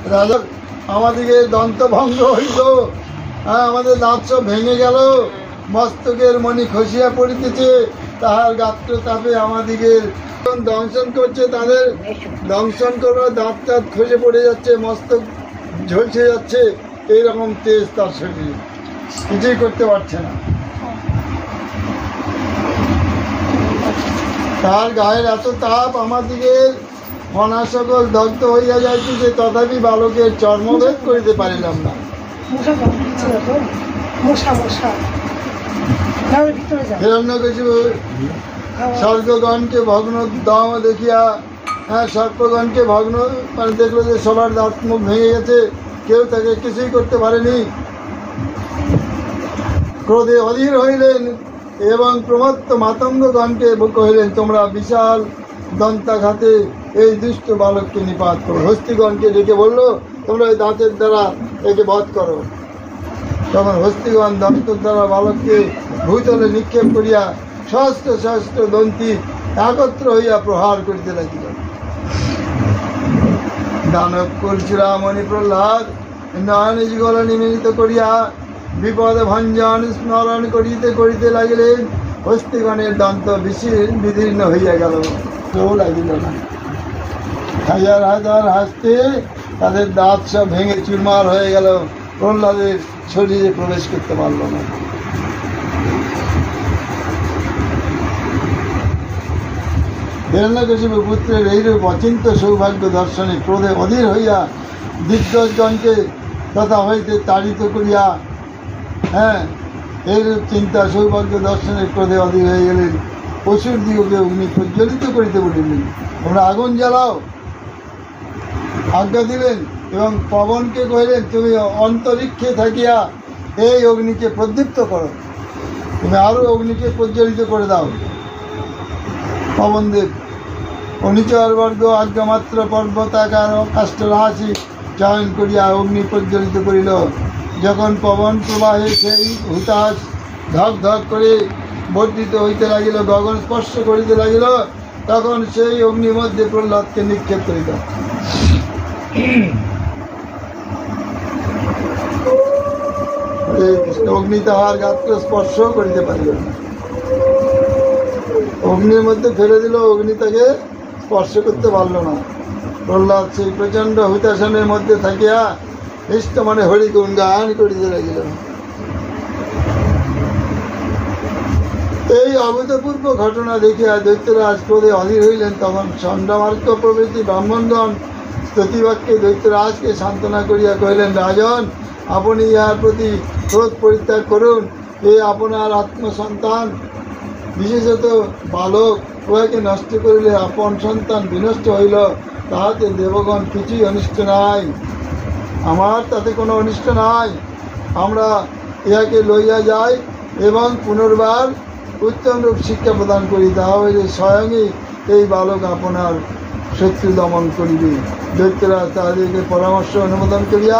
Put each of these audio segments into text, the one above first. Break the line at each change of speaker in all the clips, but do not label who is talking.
রাজা আমাদিকে দন্তভঙ্গ হইল, আমাদের দাঁত সব ভেঙে গেল, মস্তকের মণি খসিয়া পড়িতেছে, তাহার গাত্র তাপে আমাদিকে দংশন করছে, তাদের দংশন করার দাঁত টাত খসে পড়ে যাচ্ছে, মস্তক ঝলসে যাচ্ছে, এইরকম তেজ তার শরীরে, কিছুই করতে পারছে না। তার গায়ের এত তাপ আমাদিকে ফনা সকল দগ্ধ হইয়া যাইতেছে, তথাপি বালকের চর্মভেদ করিতে পারিলাম না। হিরণ্যকশিপু স্বর্গগণকে ভগ্ন দম দেখিয়া, সর্পগণকে ভগ্ন মানে দেখলো যে সবার দাঁত মুখ ভেঙে গেছে, কেউ তাকে কিছুই করতে পারেনি। ক্রোধে অধীর হইলেন এবং প্রমত্ত মাতঙ্গগণকে কহিলেন, তোমরা বিশাল দন্তাঘাতে এই দুষ্ট বালককে নিপাত করো। হস্তিগণকে ডেকে বললো, তোমরা ওই দাঁতের দ্বারা একে বধ করো। তখন হস্তিগণ দন্তের দ্বারা বালককে ভূতলে নিক্ষেপ করিয়া সহস্র সহস্র দন্তি একত্র হইয়া প্রহার করিতে লাগিল। দানব কুলচূড়ামণি প্রহ্লাদ নয়ন যুগল নিমিলিত করিয়া বিপদ ভঞ্জন স্মরণ করিতে করিতে লাগিলেন। হস্তিগণের দন্ত বিদীর্ণ হইয়া গেল, কেউ লাগিল না। হাজার হাজার হাসতে তাদের দাঁত সব ভেঙে চুরমার হয়ে গেল, প্রহ্লাদের শরীরে প্রবেশ করতে পারল না। হিরণ্যকশিপু পুত্রের এইরূপ অচিন্ত সৌভাগ্য দর্শনে ক্রোধে অধীর হইয়া দিগ্গজগণকে তথা হইতে তাড়িত করিয়া, এইরূপ চিন্তা সৌভাগ্য দর্শনে ক্রোধে অধীর হয়ে গেলেন। পশুর দিগকে অগ্নি প্রজ্বলিত করিতে বলিলেন, তোমরা আগুন জ্বালাও, আজ্ঞা দিলেন, এবং পবনকে কহিলেন, তুমি অন্তরিক্ষে থাকিয়া এই অগ্নিকে প্রদীপ্ত করো, তুমি আরো অগ্নিকে প্রজ্বলিত করে দাও। পবনদেব অনিচরবর্গ আজ্ঞামাত্র পর্বতাকার কাষ্ঠরাশি চয়ন করিয়া অগ্নি প্রজ্বলিত করিল। যখন পবন প্রবাহে সেই হুতাশ ধক ধক করে বর্ধিত হইতে লাগিল, গগন স্পর্শ করিতে লাগিল, তখন সেই অগ্নির মধ্যে প্রহ্লাদকে নিক্ষেপ করিল। অগ্নি তাহার গাত্র স্পর্শ করিতে পারিল না, অগ্নির মধ্যে ফেলে দিল, অগ্নি তাকে স্পর্শ করতে পারল না। প্রহ্লাদ সেই প্রচণ্ড হুতাসনের মধ্যে থাকিয়া ইষ্ট মনে হরিগুণ গান করিতে লাগিল। এই অভূতপূর্ব ঘটনা দেখিয়া দৈত্যরাজ ক্রোধে অধীর হইলেন। তখন চন্দ্রমার্ক প্রভৃতি ব্রাহ্মণগণ স্তুতিবাক্যে দৈত্যরাজকে সান্ত্বনা করিয়া কহিলেন, রাজন, আপনি ইহার প্রতি ক্রোধ পরিত্যাগ করুন। এ আপনার আত্মসন্তান, বিশেষত বালক, উহাকে নষ্ট করিলে আপন সন্তান বিনষ্ট হইল, তাহাতে দেবগণ কিছুই অনিষ্ট নাই, আমার তাতে কোনো অনিষ্ট নাই। আমরা ইহাকে লইয়া যাই এবং পুনর্বার উত্তমরূপ শিক্ষা প্রদান করি, তাহা হইলে স্বয়ংই এই বালক আপনার শত্রু দমন করিবে। দৈত্যরাজ তাহাদেরকে পরামর্শ অনুমোদন করিয়া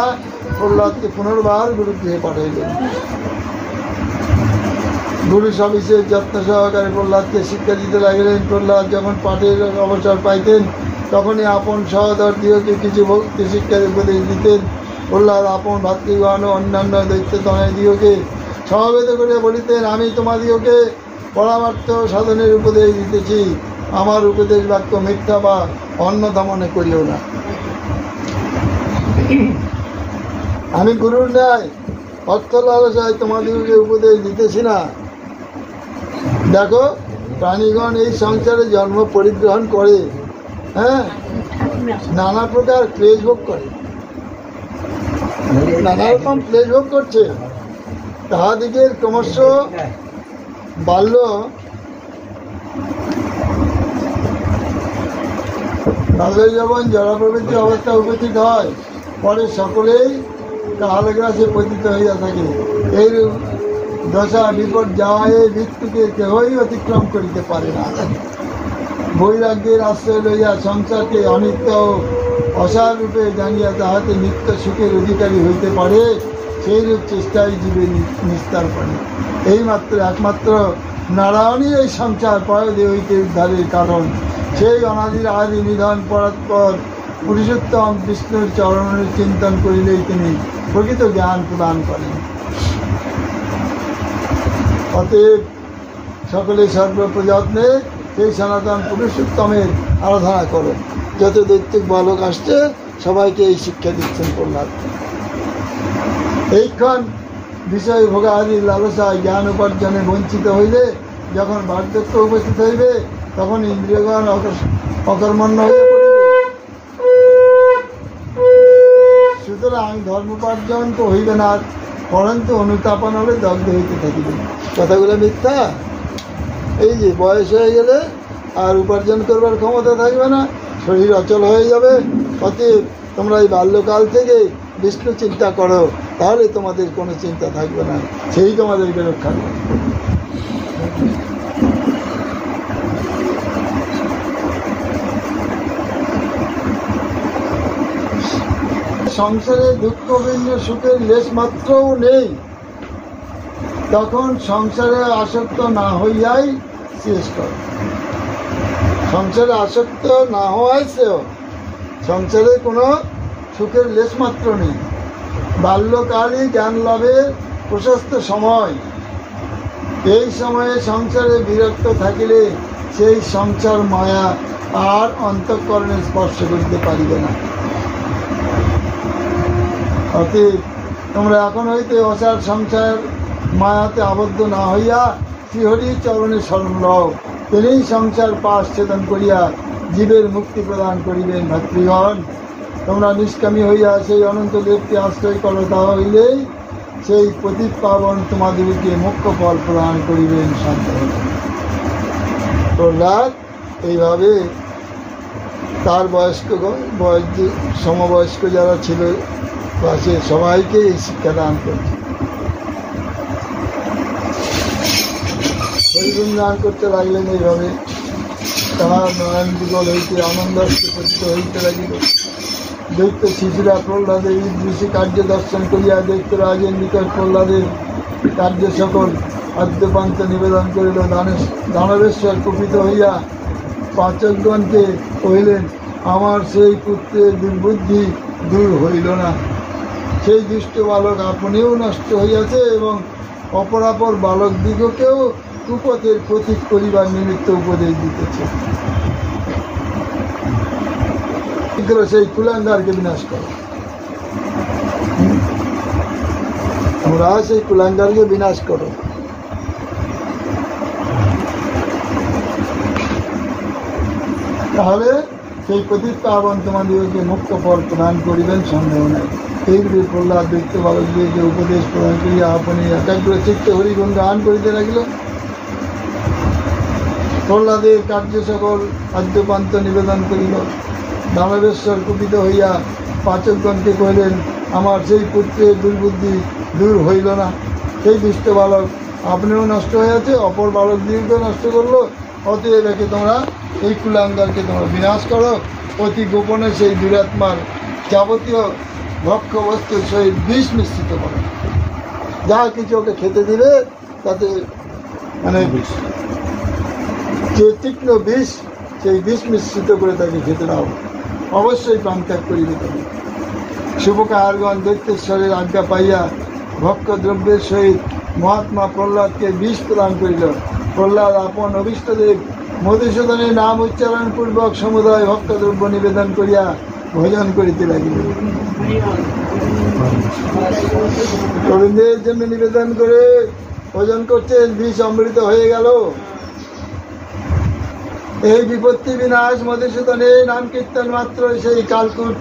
প্রহ্লাদকে পুনর্বার গুরুগৃহে পাঠাইলেন। গুরু সবিশেষ যত্ন সহকারে প্রহ্লাদকে শিক্ষা দিতে লাগিলেন। প্রহ্লাদ যখন পাঠের অবসর পাইতেন, তখনই আপন সহোদর দিগকে কিছু ভক্তি শিক্ষার উপদেশ দিতেন। প্রহ্লাদ আপন ভাতৃগণ ও অন্যান্য দৈত্যতনয় দিগকে সমবেত করে বলিতেন, আমি তোমাদিগকে পরামার্থ সাধনের উপদেশ দিতেছি, আমার উপদেশ বাক্য মিথ্যা বা অন্যথা মনে করিও না। আমি গুরুর ন্যায় অর্থ লালসায় তোমাদিগকে উপদেশ দিতেছি না। দেখো, প্রাণীগণ এই সংসারে জন্ম পরিগ্রহণ করে, নানা প্রকার ক্লেশ ভোগ করে, নানা রকম ক্লেশ ভোগ করছে। তাহাদিগের ক্রমশ বাল্য যখন জড় প্রভৃতি অবস্থা উপস্থিত হয়, পরে সকলেই কালগ্রাসে পতিত হইয়া থাকে। এইরূপ দশা বিপদ যাওয়ায় মৃত্যুকে কেহই অতিক্রম করিতে পারে না। বৈরাগ্যের আশ্রয় লইয়া সংসারকে অনিত্য অসার রূপে জানিয়া তাহাতে নিত্য সুখের অধিকারী হইতে পারে, সেইরূপ চেষ্টায় জীবে নিস্তার করে। এইমাত্র একমাত্র নারায়ণই এই সংসার পয়দে হইতে উদ্ধারের কারণ। সেই অনাদির আদি নিধন পরাৎপর পুরুষোত্তম বিষ্ণুর চরণের চিন্তন করিলেই তিনি প্রকৃত জ্ঞান প্রদান করেন। অতএব সকলে সর্বপ্রযত্নে সেই সনাতন পুরুষোত্তমের আরাধনা করো। যত দৈত্বিক বালক আসছে সবাইকে এই শিক্ষা দিচ্ছেন প্রহ্লাদ। এইক্ষণ বিষয় ভোগাদি লালসায় জ্ঞান উপার্জনে বঞ্চিত হইলে যখন বার্ধক্য উপস্থিত হইবে তখন ইন্দ্রিয়গণ অকর্মণ্য হয়ে পড়িবে। সুতরাং ধর্মোপার্জন তো হইবে না, পরন্তু অনুতাপন হলে দগ্ধ হইতে থাকিবে। কথাগুলো মিথ্যা। এই যে বয়স হয়ে গেলে আর উপার্জন করবার ক্ষমতা থাকবে না, শরীর অচল হয়ে যাবে। অতএব তোমরা এই বাল্যকাল থেকে বিষ্ণু চিন্তা করো, তাহলে তোমাদের কোনো চিন্তা থাকবে না, সেই তোমাদেরকে রক্ষা করবে। সংসারে দুঃখ ভিন্ন সুখের লেশ মাত্রও নেই, তখন সংসারে আসক্ত না হইয়াই শেষ কর। সংসারে আসক্ত না হওয়াই সেও, সংসারে কোনো সুখের লেশ মাত্র নেই। বাল্যকালই জ্ঞান লাভের প্রশস্ত সময়। এই সময়ে সংসারে বিরক্ত থাকিলে সেই সংসার মায়া আর অন্তঃকরণে স্পর্শ করিতে পারিবে না। অতএব তোমরা এখন হইতে অসার সংসার মায়াতে আবদ্ধ না হইয়া শ্রীহরি চরণে শরণ লও, তিনি সংসার পাশ ছেদন করিয়া জীবের মুক্তি প্রদান করিবেন। ভাতৃগণ, তোমরা নিষ্কামী হইয়া সেই অনন্ত দেবকে আশ্রয় করো, তাহা হইলেই সেই পতিত পাবন তোমাদেরকে মুখ্য ফল প্রদান করিবেন। শান্ত প্রহ্লাদ এইভাবে তার সমবয়স্ক যারা ছিল পাশে সবাইকে এই শিক্ষা দান করছে। হরিগুণগান করতে লাগলেন। এইভাবে তাহার নয়ন যুগল হইতে আনন্দাস্পতিত হইতে লাগিল। দৈত্য শিশুরা প্রহ্লাদের দৃশ্যে কার্য দর্শন করিয়া দৈত্যরাজের নিকট প্রহ্লাদের কার্য সকল আদ্যপান্ত নিবেদন করিল। দানবেশ্বর কুপিত হইয়া পাচকগণকে কহিলেন, আমার সেই পুত্রের দুর্বুদ্ধি দূর হইল না। সেই দুষ্ট বালক আপনিও নষ্ট হইয়াছে এবং অপরাপর বালক দিগকেও কুপথের প্রতীক করিবার নিমিত্ত উপদেশ দিতেছে। সেই কুলাঙ্গারকে বিনাশ করো। তোমরা সেই কুলাঙ্গারকে বিনাশ করো। তাহলে সেই পতিত পাবন তোমাদেরকে মুক্ত ফল প্রদান করিবেন, সন্দেহ নাই। এইভাবে প্রহ্লাদ দৈত্য বালকদিগকে উপদেশ প্রদান করিয়া আপনি একাগ্র চিত্তে হরিগুণ গান করিতে লাগিল। প্রহ্লাদের কার্য সকল আদ্যপান্ত নিবেদন করিল। দানবেশ্বর কুপিত হইয়া পাচকগণকে কহিলেন, আমার সেই পুত্রের দুর্বুদ্ধি দূর হইল না। সেই দুষ্ট বালক আপনিও নষ্ট হয়েছে, অপর বালক দিগকেও নষ্ট করলো। অতএব একে তোমরা এই কুলাঙ্গারকে তোমরা বিনাশ করো। অতি গোপনে সেই দুরাত্মার যাবতীয় ভক্ষ্য বস্তুর সহিত বিষ মিশ্রিত করো। যা কিছু ওকে খেতে দিবে তাতে মানে যে তীক্ষ্ণ বিষ, সেই বিষ মিশ্রিত করে তাকে খেতে দাও। অবশ্যই প্রাণত্যাগ করিবে তুমি। শুভকাহারগণ দৈত্যেশ্বরের আজ্ঞা পাইয়া ভক্ষ্য দ্রব্যের সহিত মহাত্মা প্রহ্লাদকে বিষ প্রদান করিল। প্রহ্লাদ আপন অভীষ্টদেব মধুসূদনের নাম উচ্চারণ পূর্বক সমুদয় ভক্তদ্রব্য নিবেদন করিয়া ভোজন করিতে লাগিল। গোবিন্দের জন্য নিবেদন করে ভোজন করছেন, বিষ অমৃত হয়ে গেল। এই বিপত্তি বিনাশ মধুসূদনের নাম কীর্তন মাত্র সেই কালকূট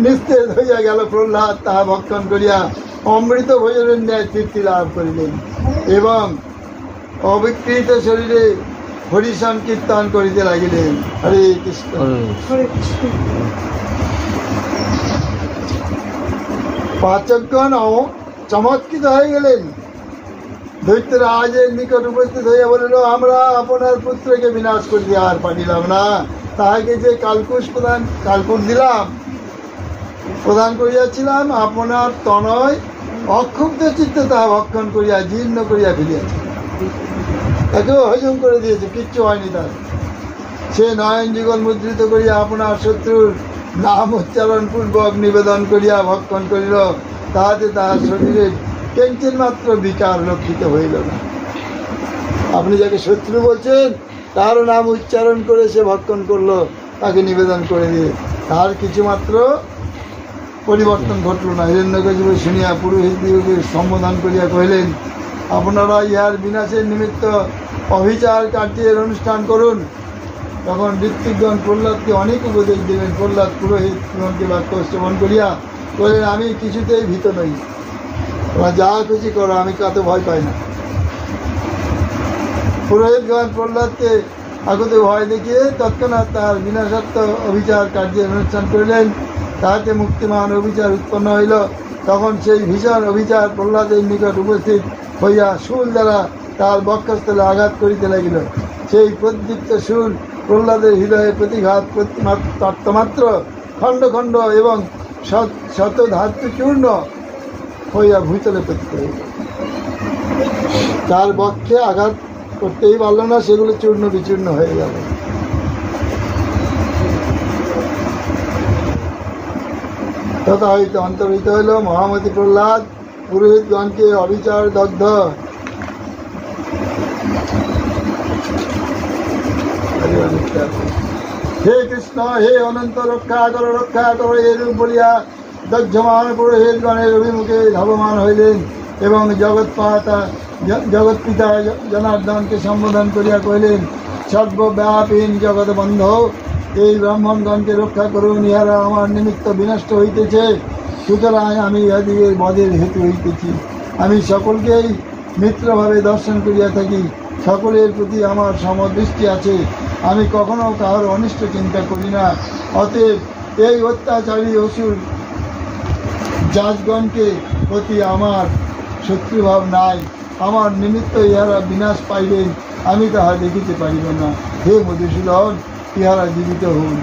নিস্তেজ হইয়া গেল। প্রহ্লাদ তাহা ভক্ষণ করিয়া অমৃত ভোজনের ন্যায় তৃপ্তি লাভ করিলেন এবং অবিকৃত শরীরে হরি সংকীর্তন করিতে লাগিলেন। হরে কৃষ্ণ। পাচকগণ চমৎকৃত হয়ে গেলেন। দৈত্যরাজের নিকট উপস্থিত হইয়া বলিল, আমরা আপনার পুত্রকে বিনাশ করিতে আর পারিলাম না। তাহাকে যে কালকুট দিলাম প্রদান করিয়াছিলাম, আপনার তনয় অক্ষুব্ধ চিত্তে তাহা ভক্ষণ করিয়া জীর্ণ করিয়া ফেলিয়াছে। তাকেও হজম করে দিয়েছে, কিচ্ছু হয়নি তার। সে নয়ন যুগল মুদ্রিত করিয়া আপনার শত্রুর নাম উচ্চারণপূর্বক নিবেদন করিয়া ভক্ষণ করিল, তাহাতে তাহার শরীরে কিঞ্চিৎ মাত্র বিকার লক্ষিত হইল না। আপনি যাকে শত্রু বলছেন তারও নাম উচ্চারণ করে সে ভক্ষণ করলো, তাকে নিবেদন করে দিয়ে তার কিছুমাত্র পরিবর্তন ঘটল না। হিরণ্যকশিপু শুনিয়া পুরোহিতদিগকে সম্বোধন করিয়া কহিলেন, আপনারা ইহার বিনাশের নিমিত্ত অভিচার কার্যের অনুষ্ঠান করুন। তখন ঋত্বিকগণ প্রহ্লাদকে অনেক উপদেশ দেবেন। প্রহ্লাদ পুরোহিতগণকে বাক্য শ্রবণ করিয়া বললেন, আমি কিছুতেই ভীত নই, তোমরা যা খুশি করো, আমি কাতে ভয় পাই না। পুরোহিতগণ প্রহ্লাদকে আগত ভয় দেখিয়ে তৎক্ষণাৎ তাহার বিনাশাত্মক অভিচার কার্যের অনুষ্ঠান করিলেন। তাহাতে মুক্তিমান অভিচার উৎপন্ন হইল। তখন সেই ভীষণ অভিচার প্রহ্লাদের নিকট উপস্থিত হইয়া শূল দ্বারা তার বক্ষস্থলে আঘাত করিতে লাগিল। সেই প্রদীপ্ত শূল প্রহ্লাদের হৃদয়ে প্রতিঘাত তত্ত্বমাত্র খণ্ড খণ্ড এবং শত ধাতু চূর্ণ হইয়া ভূতলে পতিত হইল। তার বক্ষে আঘাত করতেই পারল না, সেগুলো চূর্ণ বিচূর্ণ হয়ে গেল। তথা হইতে অন্তর্হিত হইল মহামতি প্রহ্লাদ পুরোহিতগণকে অবিচার দগ্ধ হে কৃষ্ণ, হে অনন্ত, রক্ষা করো এরূপ বলিয়া দগ্ধমান পুরোহিতগণের অভিমুখে ধাবমান হইলেন এবং জগৎপিতা জনার্দনকে সম্বোধন করিয়া কহিলেন, সর্বব্যাপীন জগৎ বন্ধ, এই ব্রাহ্মণগণকে রক্ষা করুন, ইহারা আমার নিমিত্ত বিনষ্ট হইতেছে। সুতরাং আমি ইহাদিগের বধের হেতু হইতেছি। আমি সকলকেই মিত্রভাবে দর্শন করিয়া থাকি, সকলের প্রতি আমার সমদৃষ্টি আছে, আমি কখনো কাহার অনিষ্ট চিন্তা করি না। অতএব এই অত্যাচারী অসুর জাজগণকে প্রতি আমার শত্রুভাব নাই। আমার নিমিত্ত ইহারা বিনাশ পাইবেন, আমি তাহা দেখিতে পারিব না। হে মধুসূদন, ইহারা জীবিত হন।